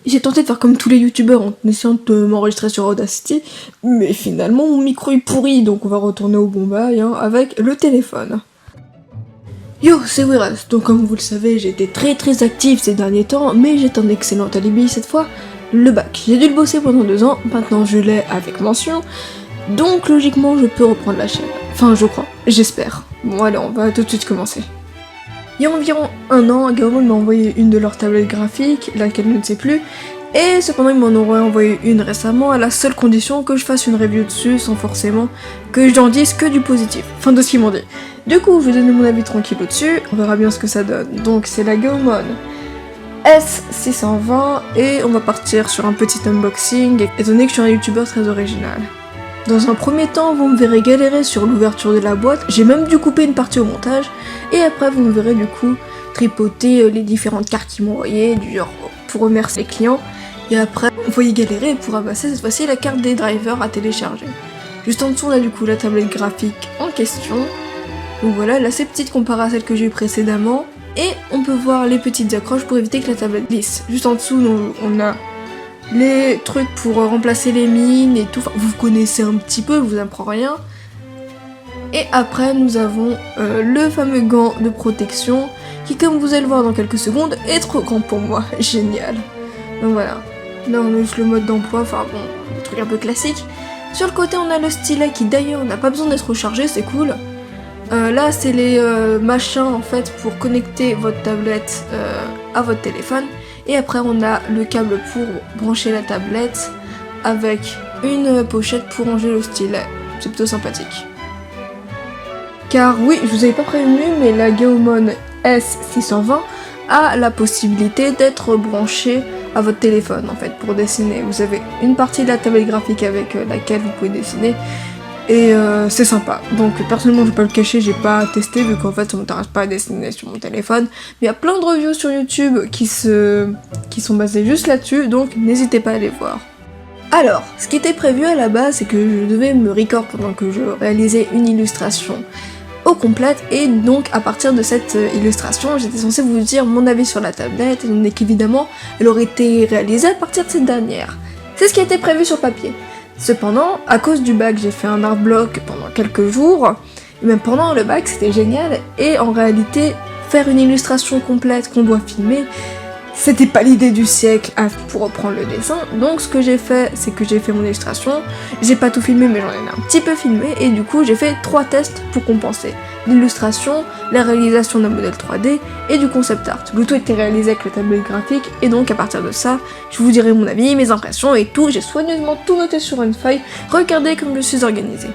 J'ai tenté de faire comme tous les youtubeurs en essayant de m'enregistrer sur Audacity, mais finalement mon micro est pourri, donc on va retourner au bon bail avec le téléphone. Yo, c'est Wiras, donc comme vous le savez, j'ai été très active ces derniers temps, mais j'ai un excellent alibi cette fois, le bac. J'ai dû le bosser pendant 2 ans, maintenant je l'ai avec mention, donc logiquement je peux reprendre la chaîne. Enfin je crois, j'espère. Bon allez, on va tout de suite commencer. Il y a environ 1 an, Gaomon m'a envoyé une de leurs tablettes graphiques, laquelle je ne sais plus, et cependant ils m'en auraient envoyé une récemment à la seule condition que je fasse une review dessus sans forcément que j'en dise que du positif, enfin de ce qu'ils m'ont dit. Du coup je vais donner mon avis tranquille au-dessus, on verra bien ce que ça donne. Donc c'est la Gaomon S620 et on va partir sur un petit unboxing étant donné que je suis un youtubeur très original. Dans un premier temps, vous me verrez galérer sur l'ouverture de la boîte, j'ai même dû couper une partie au montage, et après vous me verrez du coup tripoter les différentes cartes qu'ils m'ont envoyées, du genre pour remercier les clients, et après vous voyez galérer pour amasser cette fois-ci la carte des drivers à télécharger. Juste en dessous on a du coup la tablette graphique en question, donc voilà, elle est assez petite comparée à celle que j'ai eue précédemment, et on peut voir les petites accroches pour éviter que la tablette glisse. Juste en dessous on a les trucs pour remplacer les mines et tout, enfin, vous connaissez un petit peu, je vous apprends rien. Et après nous avons le fameux gant de protection qui, comme vous allez le voir dans quelques secondes, est trop grand pour moi, génial. Donc voilà, là on a juste le mode d'emploi, enfin bon, des trucs un peu classiques. Sur le côté on a le stylet qui d'ailleurs n'a pas besoin d'être rechargé, c'est cool. Là c'est les machins en fait pour connecter votre tablette à votre téléphone. Et après on a le câble pour brancher la tablette avec une pochette pour ranger le stylet. C'est plutôt sympathique. Car oui, je vous avais pas prévenu, mais la Gaomon S620 a la possibilité d'être branchée à votre téléphone en fait pour dessiner. Vous avez une partie de la tablette graphique avec laquelle vous pouvez dessiner. Et c'est sympa. Donc personnellement je vais pas le cacher, j'ai pas testé vu qu'en fait ça m'intéresse pas à dessiner sur mon téléphone. Mais il y a plein de reviews sur YouTube qui sont basées juste là-dessus, donc n'hésitez pas à les voir. Alors, ce qui était prévu à la base, c'est que je devais me record pendant que je réalisais une illustration au complète, et donc à partir de cette illustration, j'étais censée vous dire mon avis sur la tablette, étant donné qu'évidemment elle aurait été réalisée à partir de cette dernière. C'est ce qui était prévu sur papier. Cependant, à cause du bac, j'ai fait un art bloc pendant quelques jours, et même pendant le bac, c'était génial, et en réalité, faire une illustration complète qu'on doit filmer, c'était pas l'idée du siècle pour reprendre le dessin. Donc ce que j'ai fait, c'est que j'ai fait mon illustration, j'ai pas tout filmé mais j'en ai un petit peu filmé, et du coup j'ai fait 3 tests pour compenser. L'illustration, la réalisation d'un modèle 3D et du concept art. Le tout était réalisé avec la tablette graphique, et donc à partir de ça, je vous dirai mon avis, mes impressions et tout. J'ai soigneusement tout noté sur une feuille, regardez comme je suis organisée.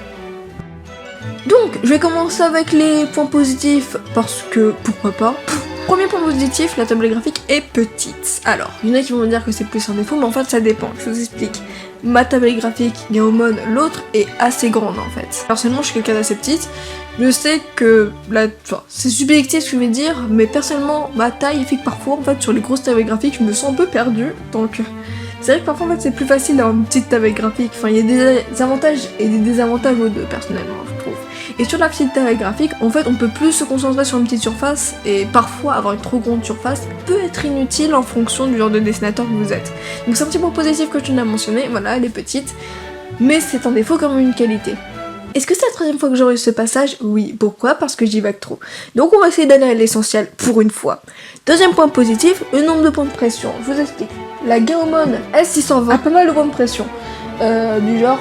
Donc, je vais commencer avec les points positifs, parce que pourquoi pas. Premier point positif, la tablette graphique est petite. Alors, il y en a qui vont me dire que c'est plus un défaut, mais en fait ça dépend, je vous explique. Ma tablette graphique, Gaomon, l'autre est assez grande en fait. Personnellement, je suis quelqu'un d'assez petite. Je sais que c'est subjectif ce que je vais dire, mais personnellement, ma taille fait que parfois, en fait, sur les grosses tablettes graphiques, je me sens un peu perdue. Donc, c'est vrai que parfois, en fait, c'est plus facile d'avoir une petite tablette graphique. Enfin, il y a des avantages et des désavantages aux deux, personnellement, je trouve. Et sur la petite tablette graphique, en fait, on peut plus se concentrer sur une petite surface, et parfois, avoir une trop grande surface peut être inutile en fonction du genre de dessinateur que vous êtes. Donc, c'est un petit point positif que je tenais à mentionner. Voilà, elle est petite, mais c'est un défaut comme une qualité. Est-ce que c'est la 3e fois que j'aurai ce passage? Oui. Pourquoi? Parce que j'y vague trop. Donc on va essayer d'aller à l'essentiel pour une fois. Deuxième point positif, le nombre de points de pression. Je vous explique. La Gaomon S620 a pas mal de points de pression. Du genre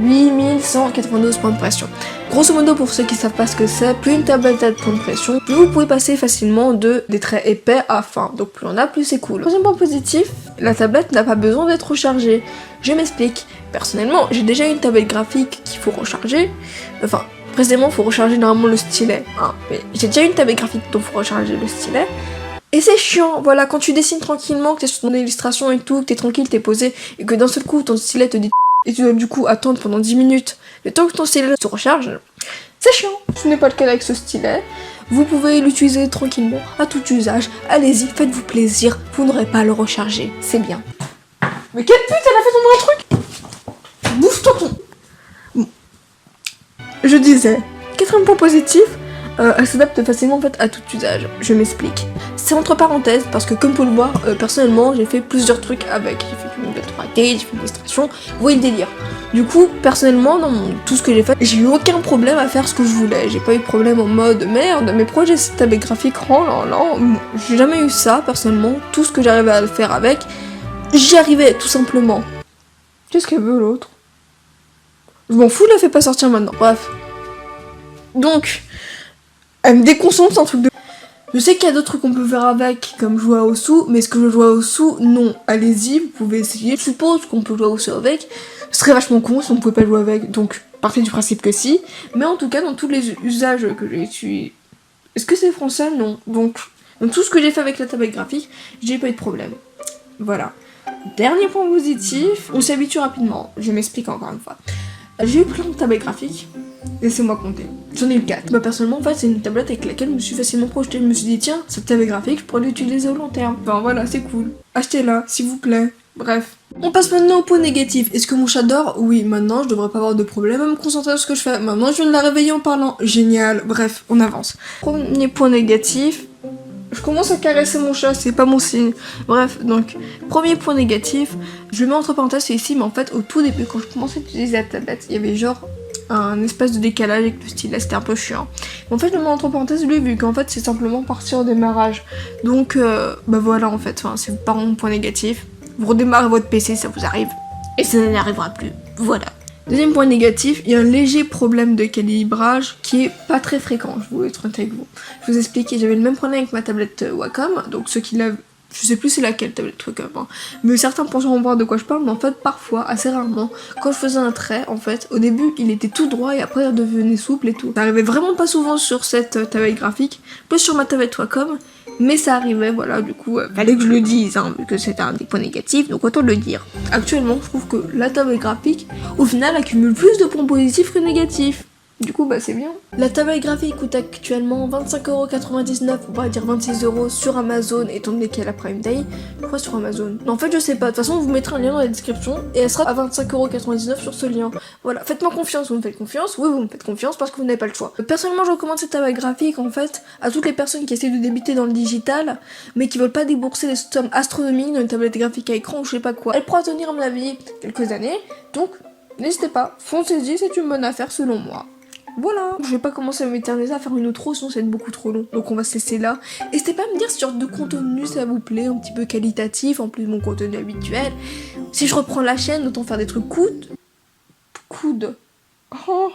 8192 points de pression. Grosso modo, pour ceux qui savent pas ce que c'est, plus une tablette a de points de pression, plus vous pouvez passer facilement des traits épais à fin. Donc plus on a, plus c'est cool. Troisième point positif, la tablette n'a pas besoin d'être rechargée. Je m'explique. Personnellement, j'ai déjà une tablette graphique qu'il faut recharger. Enfin, précisément, il faut recharger normalement le stylet. Hein. Mais j'ai déjà une tablette graphique dont il faut recharger le stylet. Et c'est chiant, voilà, quand tu dessines tranquillement, que t'es sur ton illustration et tout, que t'es tranquille, t'es posé, et que d'un seul coup, ton stylet te dit et tu dois du coup attendre pendant 10 minutes le temps que ton stylet se recharge, c'est chiant. Ce n'est pas le cas avec ce stylet. Vous pouvez l'utiliser tranquillement, à tout usage. Allez-y, faites-vous plaisir, vous n'aurez pas à le recharger, c'est bien. Mais quelle pute, elle a fait ton vrai truc! Bouffe-toi ton... Je disais, 4e point positif, elle s'adapte facilement en fait à tout usage. Je m'explique. C'est entre parenthèses parce que comme pour le voir, personnellement j'ai fait plusieurs trucs avec. J'ai fait du modèle 3D, j'ai fait de l'illustration, vous voyez le délire. Du coup, personnellement, dans tout ce que j'ai fait, j'ai eu aucun problème à faire ce que je voulais. J'ai pas eu de problème en mode merde, mes projets c'est tablette graphique, oh là là. J'ai jamais eu ça personnellement. Tout ce que j'arrivais à faire avec, j'y arrivais tout simplement. Qu'est-ce qu'elle veut l'autre? Je m'en fous, la fais pas sortir maintenant. Bref. Donc, elle me déconcentre, c'est un truc de... Je sais qu'il y a d'autres trucs qu'on peut faire avec, comme jouer à Osu, mais est-ce que je joue à Osu? Non. Allez-y, vous pouvez essayer. Je suppose qu'on peut jouer à Osu avec. Ce serait vachement con si on pouvait pas jouer avec, donc partez du principe que si. Mais en tout cas, dans tous les usages que j'ai utilisés... Est-ce que c'est français? Non. Donc, dans tout ce que j'ai fait avec la tablette graphique, j'ai pas eu de problème. Voilà. Dernier point positif, on s'habitue rapidement. Je m'explique encore une fois. J'ai eu plein de tablettes graphiques. Laissez-moi compter. J'en ai eu 4. Bah personnellement en fait c'est une tablette avec laquelle je me suis facilement projetée. Je me suis dit tiens, cette tablette graphique je pourrais l'utiliser au long terme. Enfin voilà, c'est cool. Achetez-la, s'il vous plaît. Bref. On passe maintenant au point négatif. Est-ce que mon chat dort? Oui, maintenant je devrais pas avoir de problème à me concentrer sur ce que je fais. Maintenant je viens de la réveiller en parlant. Génial. Bref, on avance. Premier point négatif. Je commence à caresser mon chat, c'est pas mon signe. Bref, donc, premier point négatif, je le mets entre parenthèses, c'est ici, mais en fait, au tout début, quand je commençais à utiliser la tablette, il y avait genre un espèce de décalage avec le stylet, c'était un peu chiant. Mais en fait, je le mets entre parenthèses, lui, vu qu'en fait, c'est simplement partir au démarrage. Donc, bah voilà, en fait, enfin, c'est pas mon point négatif. Vous redémarrez votre PC, ça vous arrive, et ça n'arrivera plus. Voilà. Deuxième point négatif, il y a un léger problème de calibrage qui est pas très fréquent, je vais être honnête avec vous. Je vous explique, j'avais le même problème avec ma tablette Wacom, donc ceux qui l'avaient, je sais plus c'est laquelle tablette Wacom, hein. Mais certains pourront voir de quoi je parle, mais en fait parfois, assez rarement, quand je faisais un trait, en fait, au début il était tout droit et après il devenait souple et tout. Ça arrivait vraiment pas souvent sur cette tablette graphique, plus sur ma tablette Wacom, mais ça arrivait, voilà, du coup, fallait que je le dise, hein, vu que c'était un des points négatifs, donc autant le dire. Actuellement, je trouve que la tablette graphique, au final, accumule plus de points positifs que négatifs. Du coup, bah c'est bien. La tablette graphique coûte actuellement 25,99€, on va dire 26€ sur Amazon, étant donné qu'il y a la Prime Day. Pourquoi sur Amazon? Non, en fait, je sais pas. De toute façon, je vous mettrai un lien dans la description et elle sera à 25,99€ sur ce lien. Voilà, faites-moi confiance, vous me faites confiance. Oui, vous me faites confiance parce que vous n'avez pas le choix. Personnellement, je recommande cette tablette graphique en fait à toutes les personnes qui essaient de débuter dans le digital, mais qui veulent pas débourser des sommes astronomiques dans une tablette graphique à écran ou je sais pas quoi. Elle pourra tenir, à mon avis, quelques années. Donc, n'hésitez pas, foncez-y, c'est une bonne affaire selon moi. Voilà, je vais pas commencer à m'éterniser à faire une outro, sinon ça va être beaucoup trop long. Donc on va se laisser là. N'hésitez pas à me dire ce genre de contenu ça vous plaît, un petit peu qualitatif, en plus de mon contenu habituel. Si je reprends la chaîne, autant faire des trucs coudes. Oh,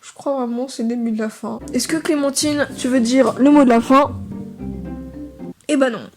je crois vraiment c'est le début de la fin. Est-ce que Clémentine, tu veux dire le mot de la fin? Eh ben non.